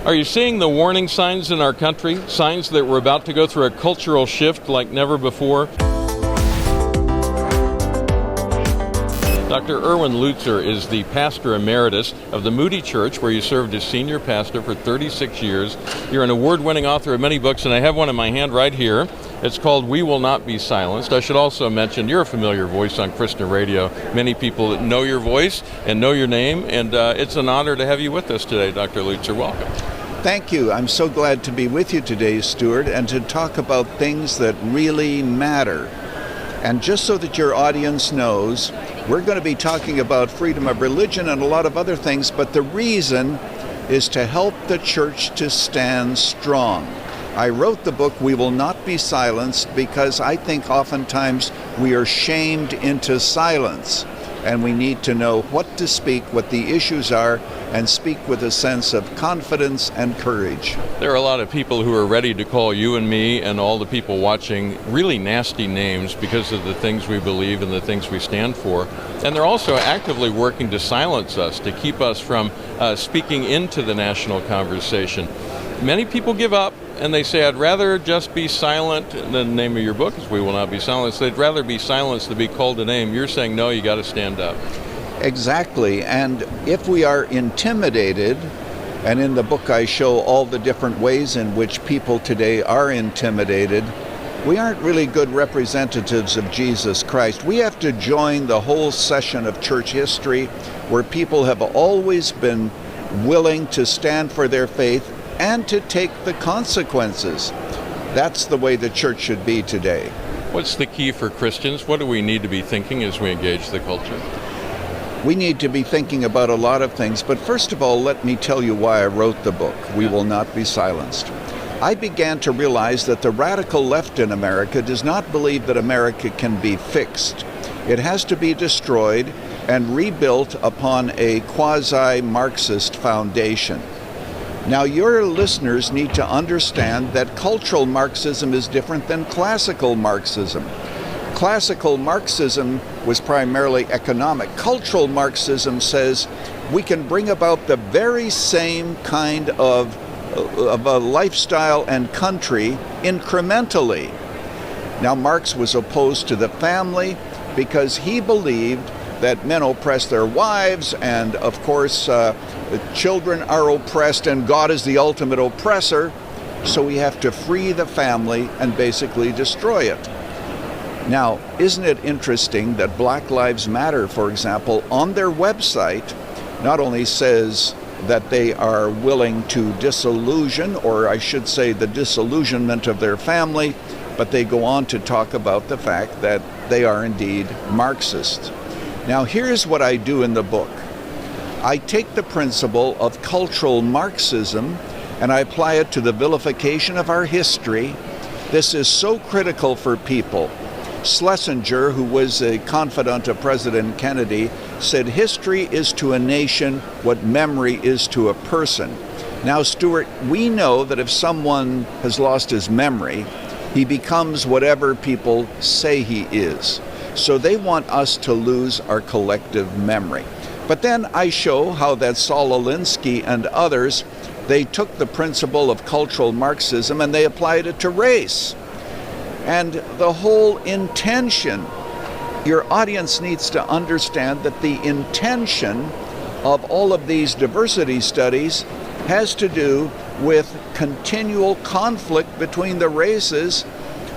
Are you seeing the warning signs in our country? Signs that we're about to go through a cultural shift like never before? Dr. Erwin Lutzer is the pastor emeritus of the Moody Church, where you served as senior pastor for 36 years. You're an award-winning author of many books, and I have one in my hand right here. It's called We Will Not Be Silenced. I should also mention you're a familiar voice on Christian radio. Many people that know your voice and know your name, and it's an honor to have you with us today, Dr. Lutzer. Welcome. Thank you. I'm so glad to be with you today, Stuart, and to talk about things that really matter. And just so that your audience knows, we're going to be talking about freedom of religion and a lot of other things, but the reason is to help the church to stand strong. I wrote the book, We Will Not Be Silenced, because I think oftentimes we are shamed into silence, and we need to know what to speak, what the issues are, and speak with a sense of confidence and courage. There are a lot of people who are ready to call you and me and all the people watching really nasty names because of the things we believe and the things we stand for. And they're also actively working to silence us, to keep us from speaking into the national conversation. Many people give up and they say, I'd rather just be silent. The name of your book is We Will Not Be Silenced. They'd rather be silenced than be called a name. You're saying, no, you got to stand up. Exactly. And if we are intimidated, and in the book I show all the different ways in which people today are intimidated, we aren't really good representatives of Jesus Christ. We have to join the whole session of church history where people have always been willing to stand for their faith and to take the consequences. That's the way the church should be today. What's the key for Christians? What do we need to be thinking as we engage the culture? We need to be thinking about a lot of things, but first of all, let me tell you why I wrote the book, We Will Not Be Silenced. I began to realize that the radical left in America does not believe that America can be fixed. It has to be destroyed and rebuilt upon a quasi-Marxist foundation. Now, your listeners need to understand that cultural Marxism is different than classical Marxism. Classical Marxism was primarily economic. Cultural Marxism says we can bring about the very same kind of a lifestyle and country incrementally. Now, Marx was opposed to the family because he believed that men oppress their wives, and of course children are oppressed, and God is the ultimate oppressor, so we have to free the family and basically destroy it. Now, isn't it interesting that Black Lives Matter, for example, on their website not only says that they are willing to disillusion, or I should say the disillusionment of their family, but they go on to talk about the fact that they are indeed Marxists. Now, here's what I do in the book. I take the principle of cultural Marxism and I apply it to the vilification of our history. This is so critical for people. Schlesinger, who was a confidant of President Kennedy, said history is to a nation what memory is to a person. Now, Stuart, we know that if someone has lost his memory, he becomes whatever people say he is. So they want us to lose our collective memory. But then I show how that Saul Alinsky and others, they took the principle of cultural Marxism and they applied it to race. And the whole intention, your audience needs to understand that the intention of all of these diversity studies has to do with continual conflict between the races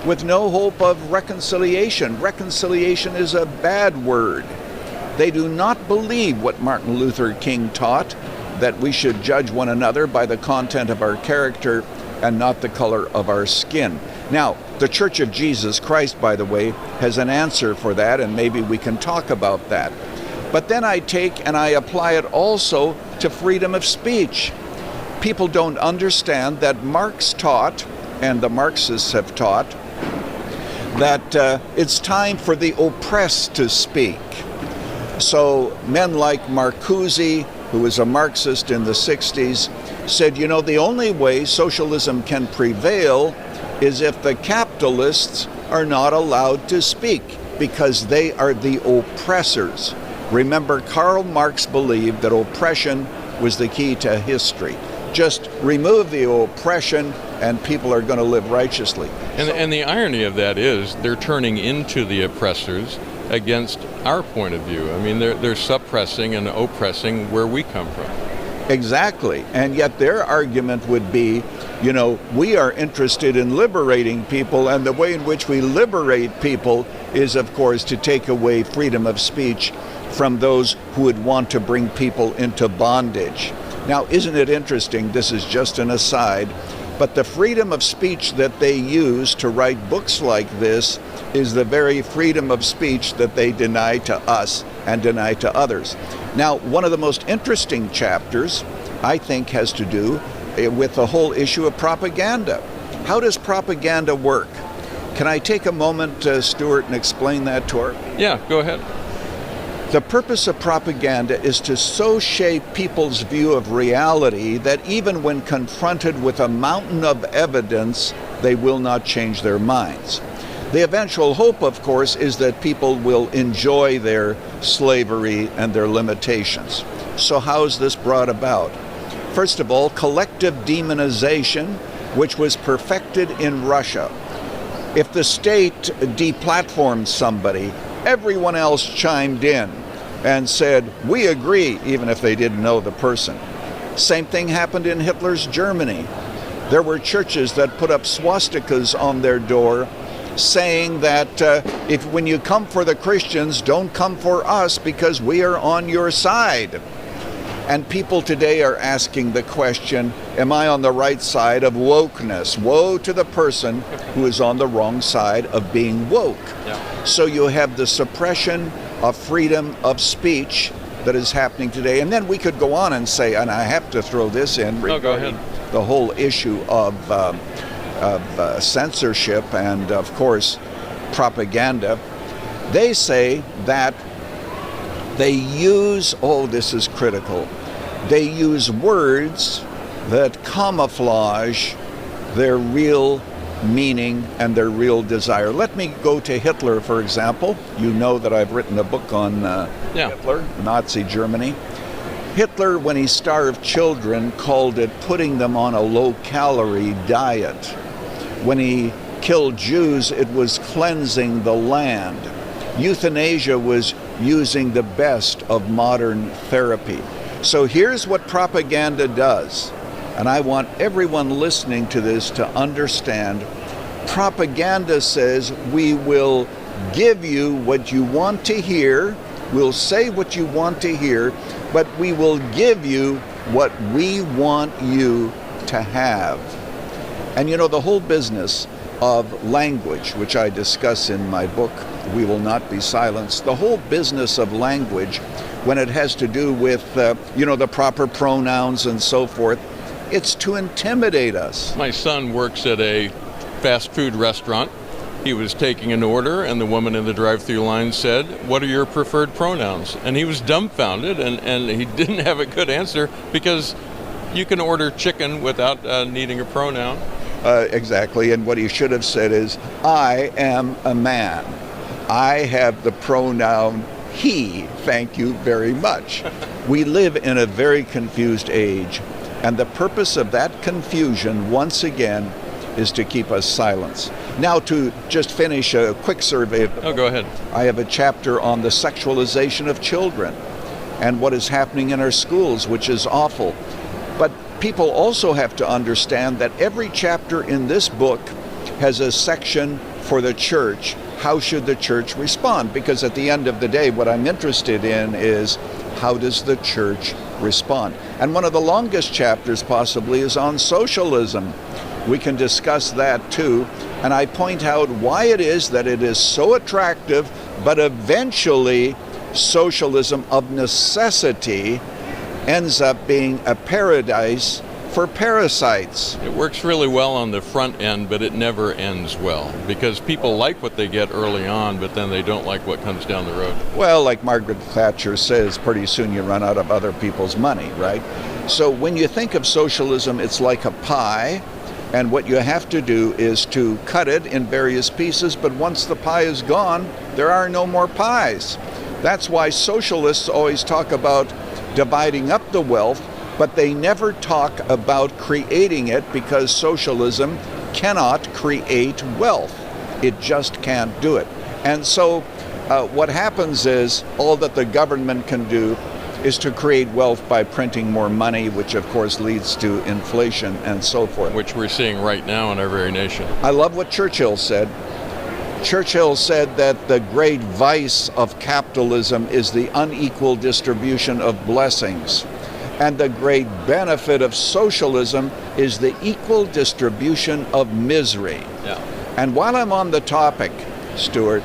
with no hope of reconciliation. Reconciliation is a bad word. They do not believe what Martin Luther King taught, that we should judge one another by the content of our character and not the color of our skin. Now, the Church of Jesus Christ, by the way, has an answer for that, and maybe we can talk about that. But then I take and I apply it also to freedom of speech. People don't understand that Marx taught, and the Marxists have taught, that it's time for the oppressed to speak. So men like Marcuse, who was a Marxist in the 60s, said, you know, the only way socialism can prevail is if the capitalists are not allowed to speak, because they are the oppressors. Remember, Karl Marx believed that oppression was the key to history. Just remove the oppression, and people are going to live righteously. And the irony of that is they're turning into the oppressors against our point of view. I mean, they're suppressing and oppressing where we come from. Exactly. And yet their argument would be, we are interested in liberating people, and the way in which we liberate people is, of course, to take away freedom of speech from those who would want to bring people into bondage. Now, isn't it interesting? This is just an aside, but the freedom of speech that they use to write books like this is the very freedom of speech that they deny to us and deny to others. Now, one of the most interesting chapters, I think, has to do with the whole issue of propaganda. How does propaganda work? Can I take a moment, Stuart, and explain that to her? Yeah, go ahead. The purpose of propaganda is to so shape people's view of reality that even when confronted with a mountain of evidence, they will not change their minds. The eventual hope, of course, is that people will enjoy their slavery and their limitations. So how is this brought about? First of all, collective demonization, which was perfected in Russia. If the state deplatformed somebody, everyone else chimed in and said, we agree, even if they didn't know the person. Same thing happened in Hitler's Germany. There were churches that put up swastikas on their door saying that if when you come for the Christians, don't come for us because we are on your side. And people today are asking the question, am I on the right side of wokeness? Woe to the person who is on the wrong side of being woke. Yeah. So you have the suppression of freedom of speech that is happening today. And then we could go on and say, and I have to throw this in regarding the whole issue of censorship and, of course, propaganda. They say that they use, this is critical, they use words that camouflage their real meaning and their real desire. Let me go to Hitler, for example. You know that I've written a book on Hitler, Nazi Germany. Hitler, when he starved children, called it putting them on a low-calorie diet. When he killed Jews, it was cleansing the land. Euthanasia was using the best of modern therapy. So here's what propaganda does, and I want everyone listening to this to understand. Propaganda says we will give you what you want to hear, we'll say what you want to hear, but we will give you what we want you to have. And the whole business of language, which I discuss in my book, We Will Not Be Silenced, the whole business of language, when it has to do with, the proper pronouns and so forth, it's to intimidate us. My son works at a fast food restaurant. He was taking an order, and the woman in the drive-thru line said, "What are your preferred pronouns?" And he was dumbfounded, and he didn't have a good answer, because you can order chicken without needing a pronoun. Exactly, and what he should have said is, I am a man. I have the pronoun he. Thank you very much. We live in a very confused age, and the purpose of that confusion, once again, is to keep us silent. Now, to just finish a quick survey. Go ahead. I have a chapter on the sexualization of children and what is happening in our schools, which is awful. But people also have to understand that every chapter in this book has a section for the church. How should the church respond? Because at the end of the day, what I'm interested in is, how does the church respond? And one of the longest chapters possibly is on socialism. We can discuss that too. And I point out why it is that it is so attractive, but eventually socialism of necessity ends up being a paradise for parasites. It works really well on the front end, but it never ends well, because people like what they get early on, but then they don't like what comes down the road. Well, like Margaret Thatcher says, pretty soon you run out of other people's money, right? So when you think of socialism, it's like a pie, and what you have to do is to cut it in various pieces, but once the pie is gone, there are no more pies. That's why socialists always talk about dividing up the wealth, but they never talk about creating it, because socialism cannot create wealth. It just can't do it. And so what happens is all that the government can do is to create wealth by printing more money, which of course leads to inflation and so forth. Which we're seeing right now in our very nation. I love what Churchill said. Churchill said that the great vice of capitalism is the unequal distribution of blessings, and the great benefit of socialism is the equal distribution of misery. Yeah. And while I'm on the topic, Stuart,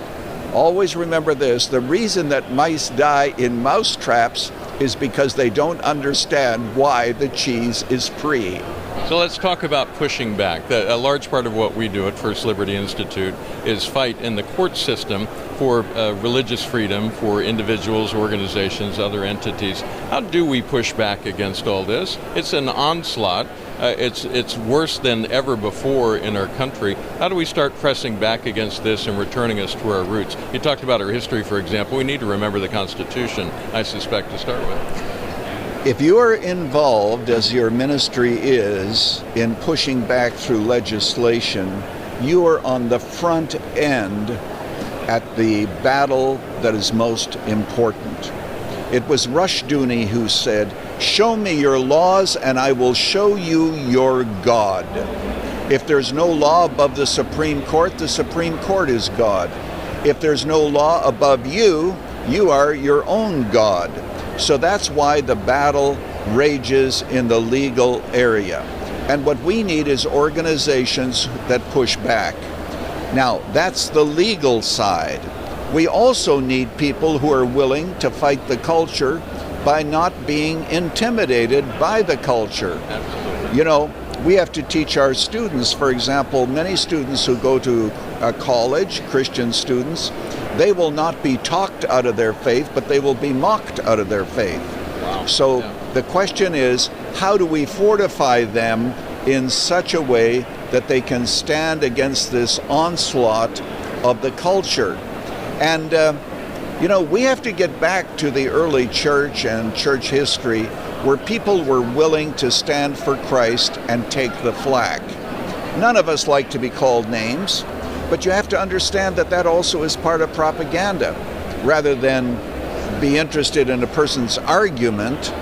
always remember this: the reason that mice die in mouse traps is because they don't understand why the cheese is free. So let's talk about pushing back. A large part of what we do at First Liberty Institute is fight in the court system for religious freedom for individuals, organizations, other entities. How do we push back against all this? It's an onslaught. It's worse than ever before in our country. How do we start pressing back against this and returning us to our roots? You talked about our history, for example. We need to remember the Constitution, I suspect, to start with. If you are involved, as your ministry is, in pushing back through legislation, you are on the front end at the battle that is most important. It was Rushdoony who said, "Show me your laws and I will show you your God." If there's no law above the Supreme Court is God. If there's no law above you, you are your own God. So that's why the battle rages in the legal area. And what we need is organizations that push back. Now, that's the legal side. We also need people who are willing to fight the culture by not being intimidated by the culture. Absolutely. You know, we have to teach our students, for example, many students who go to college, Christian students, they will not be talked out of their faith, but they will be mocked out of their faith. Wow. So Yeah. the question is, how do we fortify them in such a way that they can stand against this onslaught of the culture? And, you know, we have to get back to the early church and church history where people were willing to stand for Christ and take the flak. None of us like to be called names, but you have to understand that that also is part of propaganda. Rather than be interested in a person's argument,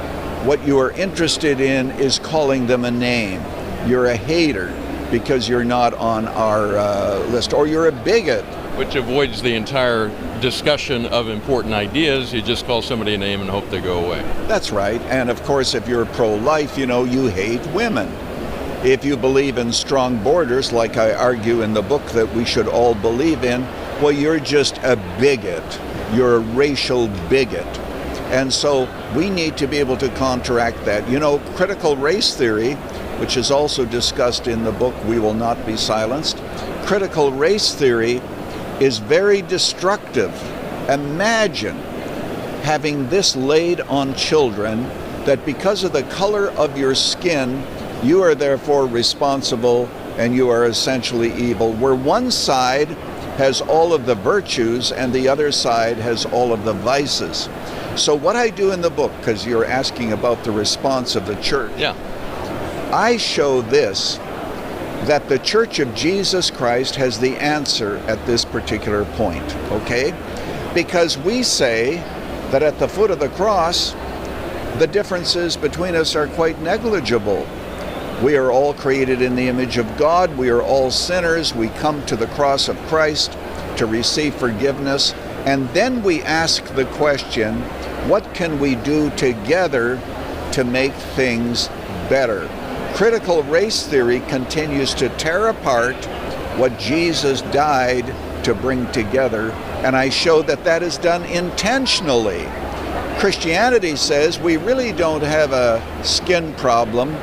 what you are interested in is calling them a name. You're a hater because you're not on our list, or you're a bigot. Which avoids the entire discussion of important ideas. You just call somebody a name and hope they go away. That's right. And of course, if you're pro-life, you know, you hate women. If you believe in strong borders, like I argue in the book that we should all believe in, well, you're just a bigot. You're a racial bigot. And so we need to be able to counteract that. You know, critical race theory, which is also discussed in the book We Will Not Be Silenced, critical race theory is very destructive. Imagine having this laid on children, that because of the color of your skin, you are therefore responsible and you are essentially evil, where one side has all of the virtues and the other side has all of the vices. So what I do in the book, because you're asking about the response of the church, Yeah. I show this, that the Church of Jesus Christ has the answer at this particular point, okay? Because we say that at the foot of the cross, the differences between us are quite negligible. We are all created in the image of God. We are all sinners. We come to the cross of Christ to receive forgiveness. And then we ask the question, what can we do together to make things better? Critical race theory continues to tear apart what Jesus died to bring together. And I show that that is done intentionally. Christianity says we really don't have a skin problem.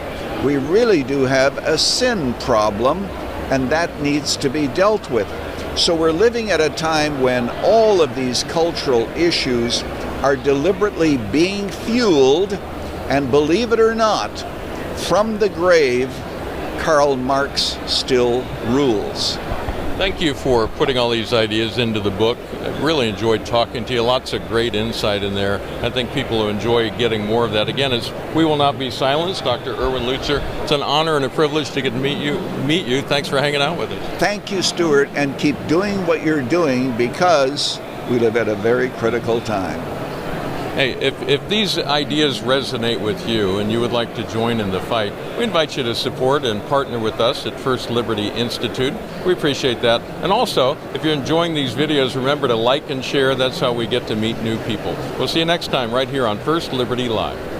We really do have a sin problem, and that needs to be dealt with. So we're living at a time when all of these cultural issues are deliberately being fueled, and believe it or not, from the grave, Karl Marx still rules. Thank you for putting all these ideas into the book. I really enjoyed talking to you. Lots of great insight in there. I think people will enjoy getting more of that. Again, it's We Will Not Be Silenced, Dr. Erwin Lutzer. It's an honor and a privilege to get to meet you. Thanks for hanging out with us. Thank you, Stuart, and keep doing what you're doing because we live at a very critical time. Hey, if these ideas resonate with you and you would like to join in the fight, we invite you to support and partner with us at First Liberty Institute. We appreciate that. And also, if you're enjoying these videos, remember to like and share. That's how we get to meet new people. We'll see you next time right here on First Liberty Live.